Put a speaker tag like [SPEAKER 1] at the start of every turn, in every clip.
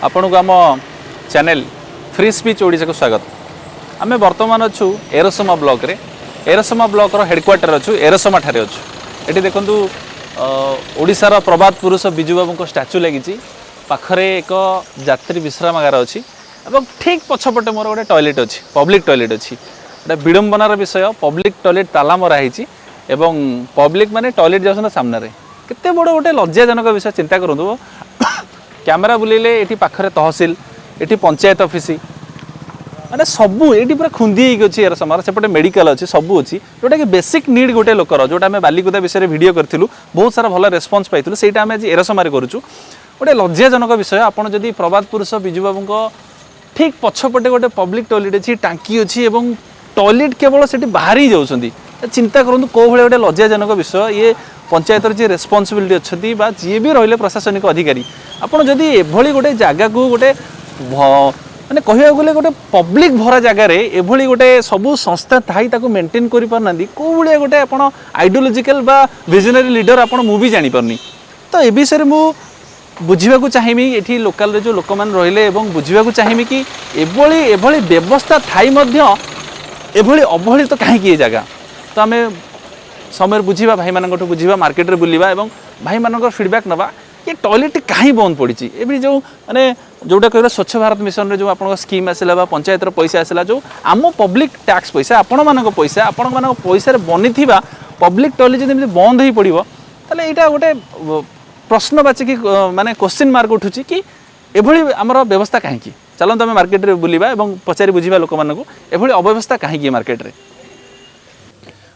[SPEAKER 1] आपन को आम चैनल फ्री स्पीच ओडिशा को स्वागत। आम बर्तमान अच्छु एरसमा ब्लॉक रे। एरसमा ब्लॉक रो हेडक्वार्टर अच्छु एरसमा ठारे अच्छु। एठी देखंतु ओडिशार प्रबाद पुरुष बिजू बाबू को स्टाच्यू लगी पाखरे एक यात्री विश्रामागार अच्छी और ठीक पछपटे मोर गोटे टॉयलेट अच्छी पब्लिक टॉयलेट अच्छी गोटे विडंबनार विषय पब्लिक टॉयलेट ताला मराही एवं पब्लिक माने टॉयलेट जाऊँ सामने केते बड़ गोटे लज्जाजनक विषय चिंता करूँ। कैमेरा बुलेले ये पाखरे तहसिल ये पंचायत ऑफिस माने सबू ये पूरा खुंदी अच्छी एरसमार सेपटे मेडिकल अच्छी सबू अच्छी जोटा कि बेसिक नीड गोटे लोकर जोटा आम बालिकुदा विषय वीडियो करूँ बहुत सारा भल रेस्पन्स पाई से आज एरसमार करूँ गोटे लज्जाजनक विषय। आपड़ जदि प्रबाद पुरुष बिजू बाबू ठीक पछपटे गोटे पब्लिक टॉयलेट अच्छी टांकी अच्छी और टॉयलेट केवल से बाहर ही जाऊँगी चिंता करूँ कौ भाई गोटे लज्जाजनक विषय। ये पंचायत जी रेस्पन्सिबिलिटी अच्छा जी भी रही प्रशासनिक अधिकारी आपड़ जदि एभली गोटे जगह को गोटे माने कहवा गले गोटे पब्लिक भरा जगार एभली गोटे सबू संस्था थाई मेंटेन कर पारना कौ भाया गोटे आपड़ आइडियोलोजिकल बा विजनरी लीडर आपड़ मु भी जानीपारनी। तो ए विषय मु बुझा चाहिए ये लोकाल जो लोक मैंने रहिले एवं बुझा चाहिए कि एभली व्यवस्था थाई एभली अवहेलित कहीं जगह। तो आम समय बुझा भाई मान बुझा मार्केट बुलवा और भाई मान फीडबैक नवा ये टॉयलेट कहीं बंद पड़ी ये जो माने जोटा कह स्वच्छ भारत मिशन जो आप स्कीम आसला पंचायत पैसा आसला जो आम पब्लिक टैक्स पैसा आपण मान पैसा आपण मान पैसा बनी पब्लिक टॉयलेट जब बंद हो पड़ो ताले यहाँ गोटे प्रश्नवाची माने क्वेश्चन मार्क उठू कि एभली आमर व्यवस्था कहीं। चलते आम मार्केट में बुलवा और पचारि बुझा लोक मानक एभली अव्यवस्था कहीं मार्केट में।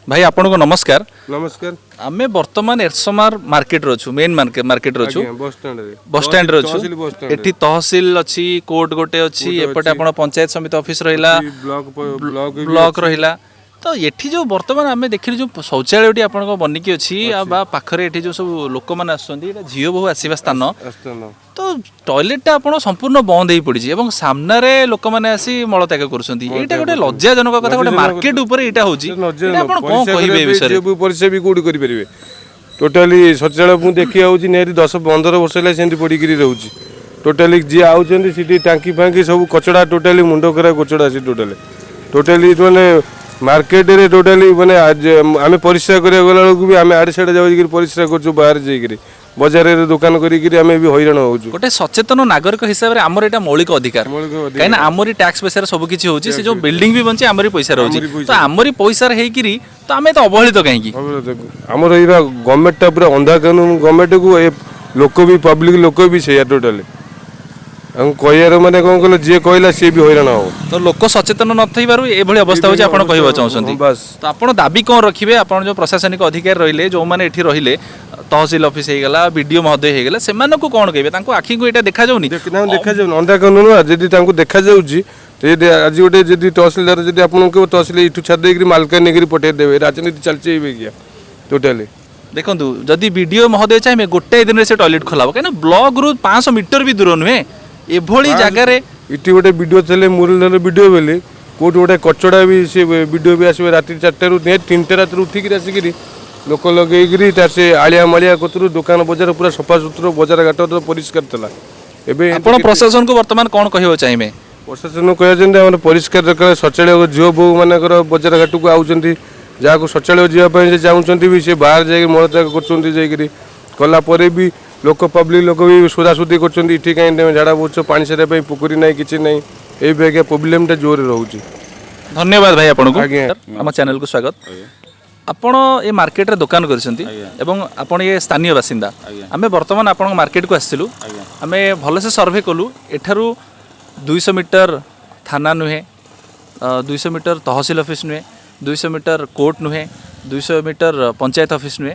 [SPEAKER 1] भाई आपन को नमस्कार।
[SPEAKER 2] नमस्कार।
[SPEAKER 1] आमे वर्तमान एरसमार मार्केट रछु मेन मार्केट रछु बस स्टैंड रछु एठी तहसील अछि कोर्ट गोटे अछि एपटे आपण पंचायत समिति ऑफिस रहिला ब्लॉक रहिला। तो एठी जो वर्तमान आमे देखिली जो शौचालयटी आपण को बनिकी अछि बा पाखरे एठी जो सब लोक मान आछंती एटा झियो बहु आसीबा स्थान तो टॉयलेट आपण संपूर्ण बंद हो पड़ी एवं सामने लोक मैंने आसी मलत्याग करछंती एटा गोटे लज्जाजनक कथा गोटे मार्केट ऊपर एटा होची एटा आपण कोन कहिबे ए विषय रे
[SPEAKER 2] परिसे भी कोड करि परिबे टोटली शौचालय मु देखि आउची नेरी 10-15 वर्ष होला सेंती पड़ी गिरी रहउची टोटली जे आउचंती सिटी टांकी फांकी सब कचड़ा टोटली मुंडो करा कचड़ा सी टोटली माने मार्केट रे टोटली माने आमे परिश्रा करे गला लोग भी आमे आडे साडे जाई कि परिश्रा करछु बाहर जाई कि बाजार रे दुकान करी कि आमे भी हैरान होउछु।
[SPEAKER 1] गोटे सचेतन नागरिक हिसाब रे हमर एटा मौलिक अधिकार काइना हमरी टैक्स पैसा रे सब किछि होउची से जो बिल्डिंग भी बनची हमरी पैसा रहउची तो हमरी पैसा रे हेकिरी तो आमे तो अवहेलित काहे कि
[SPEAKER 2] हमर एरा गवर्नमेंट ता पूरा अंधा कानून गवर्नमेंट को लोक भी पब्लिक लोक भी से टोटली कहियार माने कोन कहले जे कहला से भी हैरान हो
[SPEAKER 1] तो लोक सचेतन नथई बारु एभली अवस्था होची आपण कहबा चाहउछंती। तो आपण दाबी कोन रखिबे आपण जो प्रशासनिक अधिकारी रहिले जो माने एठी रहिले तहसील ऑफिस हे गला वीडियो महोदय हे गला सेमान को कोन कहबे तांको आखी को एटा देखा जाउनी
[SPEAKER 2] देखा जाउन अंधा कानून जदी तांको देखा जाउची ते आज गोटे जदी तहसीलदार जदी आपण को तहसील इठू छाड़ देकरी मालकानगिरी पठे देबे राजनीति चलचे हे गया टोटली
[SPEAKER 1] देखंतु जदी वीडियो महोदय चाहिए गोटे दिन रे से टॉयलेट खोलाबो काना ब्लॉक रु 500 मीटर भी दूर नुहे एभली जगह रे
[SPEAKER 2] इटी गोटे वीडियो चले मुरलर वीडियो बेले कोट गोटे कचड़ा भी से वीडियो भी आसबे राति 4टा रु 3टा रात उठिक आसिक लोक लगे तार से आलिया मालिया कतरू दुकान बजार पूरा सफा सुतरा बजार घाट तो परिष्कार था एबे
[SPEAKER 1] आपण प्रशासन को वर्तमान कोन कहबो चाहिए
[SPEAKER 2] प्रशासन को कहजन हमर परिष्कार रखले शौचालय झियो बहु मानकर बजार घाट को आउचंती जाको शौचालय जिया पय जे चाहुचंती भी से बाहर जाय मलत्याग करचंती जायकरी कला परे भी लोक पब्लिक लोक भी सोदासुदी करचंती ठीक है झाड़ा बोछ पानी सारे पय पुकुरी नाही किछि नाही ए बेगे प्रॉब्लम ता जोर रहउची।
[SPEAKER 1] धन्यवाद भाई आपण को हम चैनल को स्वागत। आपण ए मार्केट रे दुकान करछंती एवं आपण ये स्थानीय बासिंदा आमे वर्तमान आपण मार्केट को आसिलु आमे भले से सर्वे कलु एठारु 200 मीटर थाना नुहे 200 मीटर तहसील ऑफिस नुहे 200 मीटर कोर्ट नुहे 200 मीटर पंचायत ऑफिस नुहे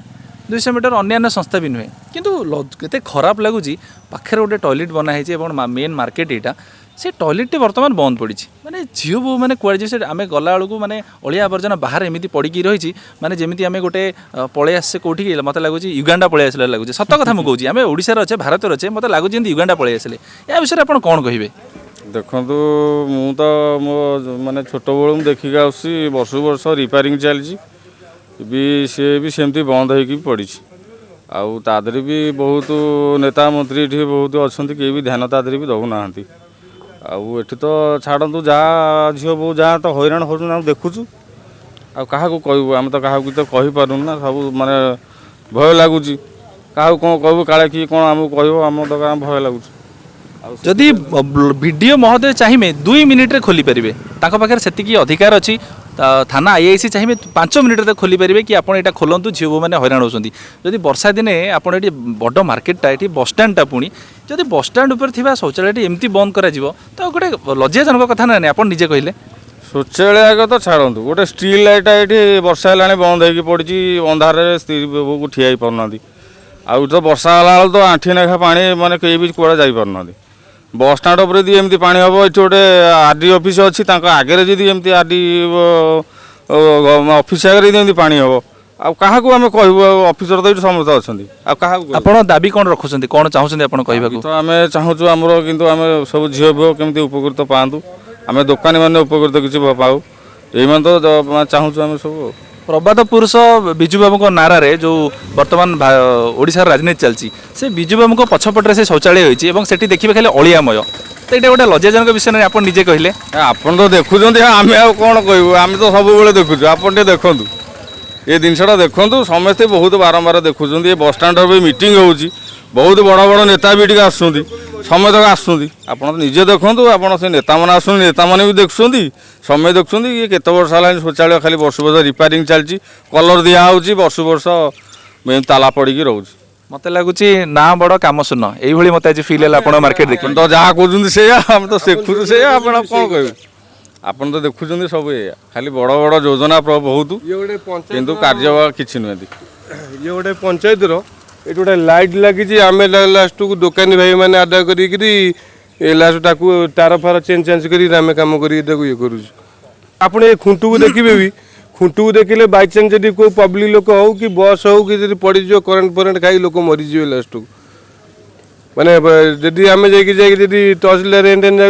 [SPEAKER 1] 200 मीटर अन्य संस्था भी नुहे किंतु केते खराब लगुची पाखरे गोटे टॉयलेट बना है मेन मार्केट यहाँ से टॉयलेट वर्तमान बंद पड़ी माने झील बो मैंने कहुए से आम गला बेलू माने अलिया आवर्जना बाहर एमती पड़ी रही माने जमी आम गोटे पलि आसे कौटी मत लगुच युगांडा पलि आसला लगुच सत कथा मुझे आम ओडिशा अच्छे भारत अच्छे मत लगुच युगांडा पलि आसले या विषय आप कौन कहे
[SPEAKER 3] देखु मु तो मो माने छोट बेलू देखिक आर्ष वर्ष रिपेयरिंग चली भी सी भी सेमती बंद हो पड़ी ଆଉ ତା ଦେହରେ ବି ବହୁତ ନେତା ମନ୍ତ୍ରୀ ଏଠି ବହୁତ ଅଛନ୍ତି, କେହି ବି ଧ୍ୟାନ ତା ଦେହରେ ବି ଦେଉନାହାନ୍ତି। ଆଉ ଏଠି ତ ଛାଡ଼ନ୍ତୁ, ଯାହା ଝିଅ ବୋଉ ଯାହା ତ ହଇରାଣ ହେଉଛନ୍ତି ଆମେ ଦେଖୁଛୁ। ଆଉ କାହାକୁ କହିବୁ, ଆମେ ତ କାହାକୁ ତ କହିପାରୁନୁ ନା, ସବୁ ମାନେ ଭୟ ଲାଗୁଛି। କାହାକୁ କ'ଣ କହିବୁ, କାଳେ କିଏ କ'ଣ ଆମକୁ କହିବ, ଆମ ଦରକାର ଭୟ ଲାଗୁଛି।
[SPEAKER 1] ଯଦି ଭିଡ଼ିଓ ମହୋଦୟ ଚାହିଁବେ 2 ମିନିଟ୍ରେ ଖୋଲିପାରିବେ, ତାଙ୍କ ପାଖରେ ସେତିକି ଅଧିକାର ଅଛି। ଥାନା ଆଇଆଇସି ଚାହିଁବେ 5 ମିନିଟ୍ରେ ଖୋଲିପାରିବେ କି ଆପଣ ଏଇଟା ଖୋଲନ୍ତୁ, ଝିଅ ବୋଉମାନେ ହଇରାଣ ହେଉଛନ୍ତି। ଯଦି ବର୍ଷା ଦିନେ ଆପଣ ଏଠି ବଡ଼ ମାର୍କେଟଟା, ଏଠି ବସଷ୍ଟାଣ୍ଡଟା, ପୁଣି ଯଦି ବସଷ୍ଟାଣ୍ଡ ଉପରେ ଥିବା ଶୌଚାଳୟଟି ଏମିତି ବନ୍ଦ କରାଯିବ ତ ଗୋଟେ ଲଜ୍ଜାଜନକ କଥା ନା ନାହିଁ, ଆପଣ ନିଜେ କହିଲେ।
[SPEAKER 3] ଶୌଚାଳୟ ଆଗ ତ ଛାଡ଼ନ୍ତୁ, ଗୋଟେ ଷ୍ଟ୍ରିଟ୍ ଲାଇଟ୍ଟା ଏଠି ବର୍ଷା ହେଲାଣି ବନ୍ଦ ହେଇକି ପଡ଼ିଛି, ଅନ୍ଧାରରେ ସ୍ତ୍ରୀ ବୋହୂକୁ ଠିଆ ହେଇପାରୁନାହାନ୍ତି। ଆଉ ତ ବର୍ଷା ହେଲା ବେଳକୁ ତ ଆଣ୍ଠିଏ ଲେଖା ପାଣି, ମାନେ କେହି ବି କୁଆଡ଼େ ଯାଇପାରୁନାହାନ୍ତି। ବସଷ୍ଟାଣ୍ଡ ଉପରେ ଯଦି ଏମିତି ପାଣି ହେବ, ଏଠି ଗୋଟେ ଆର୍ ଡି ଅଫିସ୍ ଅଛି, ତାଙ୍କ ଆଗରେ ଯଦି ଏମିତି ଆର୍ ଡି ଅଫିସ୍ ଆଗରେ ଯଦି ଏମିତି ପାଣି ହେବ, ଆଉ କାହାକୁ ଆମେ କହିବୁ? ଆଉ ଅଫିସର ତ ଏଠି ସମସ୍ତେ ଅଛନ୍ତି, ଆଉ କାହାକୁ କହିବୁ?
[SPEAKER 1] ଆପଣ ଦାବି କ'ଣ ରଖୁଛନ୍ତି, କ'ଣ ଚାହୁଁଛନ୍ତି ଆପଣ କହିବାକୁ?
[SPEAKER 3] ତ ଆମେ ଚାହୁଁଛୁ ଆମର, କିନ୍ତୁ ଆମେ ସବୁ ଝିଅ ପୁଅ କେମିତି ଉପକୃତ ପାଆନ୍ତୁ, ଆମେ ଦୋକାନୀମାନେ ଉପକୃତ କିଛି ପାଉ, ଏଇମାନେ ତ ଚାହୁଁଛୁ ଆମେ ସବୁ।
[SPEAKER 1] ପ୍ରବାଦ ପୁରୁଷ ବିଜୁ ବାବୁଙ୍କ ନାରାରେ ଯେଉଁ ବର୍ତ୍ତମାନ ଓଡ଼ିଶାର ରାଜନୀତି ଚାଲିଛି, ସେ ବିଜୁ ବାବୁଙ୍କ ପଛପଟରେ ସେ ଶୌଚାଳୟ ହୋଇଛି ଏବଂ ସେଠି ଦେଖିବେ ଖାଲି ଅଳିଆମୟ। ତ ଏଇଟା ଗୋଟେ ଲଜ୍ଜାଜନକ ବିଷୟ ନାହିଁ, ଆପଣ ନିଜେ କହିଲେ।
[SPEAKER 3] ଆପଣ ତ ଦେଖୁଛନ୍ତି, ଆମେ ଆଉ କ'ଣ କହିବୁ? ଆମେ ତ ସବୁବେଳେ ଦେଖୁଛୁ, ଆପଣ ଟିକେ ଦେଖନ୍ତୁ, ଏ ଜିନିଷଟା ଦେଖନ୍ତୁ। ସମସ୍ତେ ବହୁତ ବାରମ୍ବାର ଦେଖୁଛନ୍ତି, ଏ ବସଷ୍ଟାଣ୍ଡରେ ବି ମିଟିଂ ହେଉଛି, ବହୁତ ବଡ଼ ବଡ଼ ନେତା ବି ଟିକେ ଆସୁଛନ୍ତି, ସମସ୍ତେ ଆସୁଛନ୍ତି। ଆପଣ ତ ନିଜେ ଦେଖନ୍ତୁ, ଆପଣ ସେ ନେତାମାନେ ଆସୁଛନ୍ତି, ନେତାମାନେ ବି ଦେଖୁଛନ୍ତି, ସମୟ ଦେଖୁଛନ୍ତି। ଇଏ କେତେ ବର୍ଷ ହେଲାଣି ଶୌଚାଳୟ ଖାଲି ବର୍ଷ ବର୍ଷ ରିପାରିଂ ଚାଲିଛି, କଲର୍ ଦିଆହେଉଛି, ବର୍ଷ ବର୍ଷ ତାଲା ପଡ଼ିକି ରହୁଛି।
[SPEAKER 1] ମୋତେ ଲାଗୁଛି ନା ବଡ଼ କାମ ଶୂନ, ଏଇଭଳି ମୋତେ ଆଜି ଫିଲ୍ ହେଲା ଆପଣ ମାର୍କେଟ ଦେଖି।
[SPEAKER 3] ଆପଣ ତ ଯାହା କହୁଛନ୍ତି ସେଇଆ, ଆମେ ତ ଦେଖୁଛୁ ସେଇଆ, ଆପଣ କ'ଣ କହିବେ? ଆପଣ ତ ଦେଖୁଛନ୍ତି ସବୁ ଏଇଆ, ଖାଲି ବଡ଼ ବଡ଼ ଯୋଜନା ବହୁତ, କିନ୍ତୁ କାର୍ଯ୍ୟ କିଛି ନୁହେଁ।
[SPEAKER 2] ଇଏ ଗୋଟେ ପଞ୍ଚାୟତର ଏଠି ଗୋଟେ ଲାଇଟ୍ ଲାଗିଛି, ଆମେ ଲାଷ୍ଟକୁ ଦୋକାନୀ ଭାଇମାନେ ଆଦାୟ କରିକିରି ଲାଷ୍ଟ ତାକୁ ତାର ଫାର ଚେଞ୍ଜ କରି ଆମେ କାମ କରିକି ତାକୁ ଇଏ କରୁଛୁ। ଆପଣ ଏ ଖୁଣ୍ଟକୁ ଦେଖିବେ ବି, ଖୁଣ୍ଟକୁ ଦେଖିଲେ ବାଇଚାନ୍ସ ଯଦି କେଉଁ ପବ୍ଲିକ ଲୋକ ହଉ କି ବସ୍ ହଉ କି ଯଦି ପଡ଼ିଯିବ, କରେଣ୍ଟ ଫରେଣ୍ଟ ଖାଇ ଲୋକ ମରିଯିବେ ଲାଷ୍ଟକୁ। ମାନେ ଯଦି ଆମେ ଯାଇକି ଯଦି ତହସିଲଦାର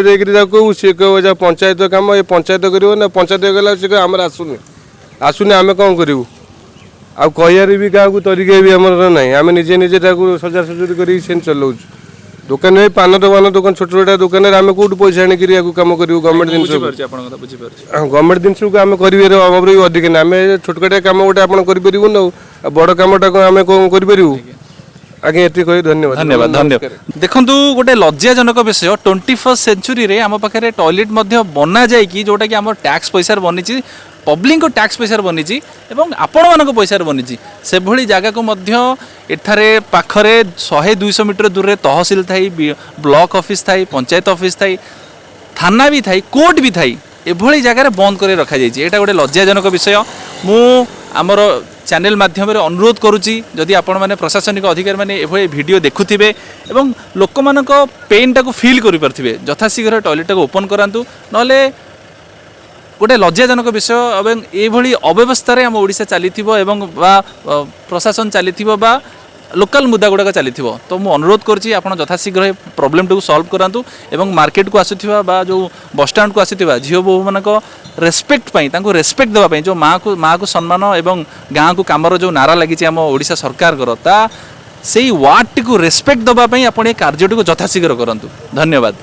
[SPEAKER 2] ଯାଇକିରି ତାକୁ କହୁ, ସିଏ କହିବ ଯା ପଞ୍ଚାୟତ କାମ, ଏ ପଞ୍ଚାୟତ କରିବ ନା, ପଞ୍ଚାୟତ ଗଲା ସେ କହିବ ଆମର ଆସୁନି ଆମେ କ'ଣ କରିବୁ? ଆଉ କହିବାରେ ବି କାହାକୁ ତରିକା ବି ଆମର ନାହିଁ, ଆମେ ନିଜେ ନିଜେ ତାକୁ ସଜାସଜି କରିକି ସେମିତି ଚଲାଉଛୁ। ଦୋକାନ ଭାଇ ପାନ ଦୋକାନ ଛୋଟ ଛୋଟ ଦୋକାନରେ ଆମେ କେଉଁଠୁ ପଇସା ଆଣିକିରି ୟାକୁ କାମ କରିବୁ? ଗଭର୍ଣ୍ଣମେଣ୍ଟ ଜିନିଷ, ଗଭର୍ଣ୍ଣମେଣ୍ଟ ଜିନିଷକୁ ଆମେ କରିବାର ଅଭାବ ବି ଅଧିକ ନାହିଁ। ଆମେ ଛୋଟକାଟିଆ କାମ ଗୋଟେ ଆପଣ କରିପାରିବୁନି, ଆଉ ବଡ଼ କାମଟା କ'ଣ ଆମେ କ'ଣ କରିପାରିବୁ? ଆଜ୍ଞା, ଏତିକି କହି ଧନ୍ୟବାଦ।
[SPEAKER 1] ଧନ୍ୟବାଦ। ଦେଖନ୍ତୁ, ଗୋଟେ ଲଜ୍ଜାଜନକ ବିଷୟ, 21st ସେଞ୍ଚୁରୀରେ ଆମ ପାଖରେ ଟଏଲେଟ୍ ମଧ୍ୟ ବନା ଯାଇକି, ଯେଉଁଟାକି ଆମର ଟ୍ୟାକ୍ସ ପଇସାରେ ବନିଛି, ପବ୍ଲିକଙ୍କ ଟ୍ୟାକ୍ସ ପଇସାରେ ବନିଛି ଏବଂ ଆପଣମାନଙ୍କ ପଇସାରେ ବନିଛି, ସେଭଳି ଜାଗାକୁ ମଧ୍ୟ ଏଠାରେ ପାଖରେ 100-200 ମିଟର ଦୂରରେ ତହସିଲ ଥାଇ, ବ୍ଲକ ଅଫିସ୍ ଥାଇ, ପଞ୍ଚାୟତ ଅଫିସ୍ ଥାଇ, ଥାନା ବି ଥାଇ, କୋର୍ଟ ବି ଥାଇ, ଏଭଳି ଜାଗାରେ ବନ୍ଦ କରି ରଖାଯାଇଛି। ଏଇଟା ଗୋଟେ ଲଜ୍ଜାଜନକ ବିଷୟ। ମୁଁ ଆମର ଚ୍ୟାନେଲ ମାଧ୍ୟମରେ ଅନୁରୋଧ କରୁଛି, ଯଦି ଆପଣମାନେ ପ୍ରଶାସନିକ ଅଧିକାରୀମାନେ ଏଭଳି ଭିଡ଼ିଓ ଦେଖୁଥିବେ ଏବଂ ଲୋକମାନଙ୍କ ପେନ୍ଟାକୁ ଫିଲ୍ କରିପାରୁଥିବେ, ଯଥାଶୀଘ୍ର ଟଏଲେଟ୍ଟାକୁ ଓପନ୍ କରାନ୍ତୁ, ନହେଲେ ଗୋଟେ ଲଜ୍ଜାଜନକ ବିଷୟ। ଏବଂ ଏଇଭଳି ଅବ୍ୟବସ୍ଥାରେ ଆମ ଓଡ଼ିଶା ଚାଲିଥିବ ଏବଂ ବା ପ୍ରଶାସନ ଚାଲିଥିବ ବା লোকাল মুদ্দা গুড়াক চালিথিব। তো মু অনুরোধ করছি আপনার যথাশীঘ্র এই প্রোবলেমটাকে সলভ করতু এবং মার্কেটকু আসুথিবা বা যে বসস্টাণ্ডকু আসুথিবা ঝিও বউ মানক রেসপেক্ট পাই তাঁকু রেসপেক্ট দেওয়া পাই যে মাকু সম্মান এবং গাঁকু কামর যে নারা লাগিছে আম ওড়িশা সরকারর তা সেই ওয়ার্ডটিকে রেসপেক্ট দেওয়া পাই আপনি এই কার্যটিকে যথাশীঘ্র করতু। ধন্যবাদ।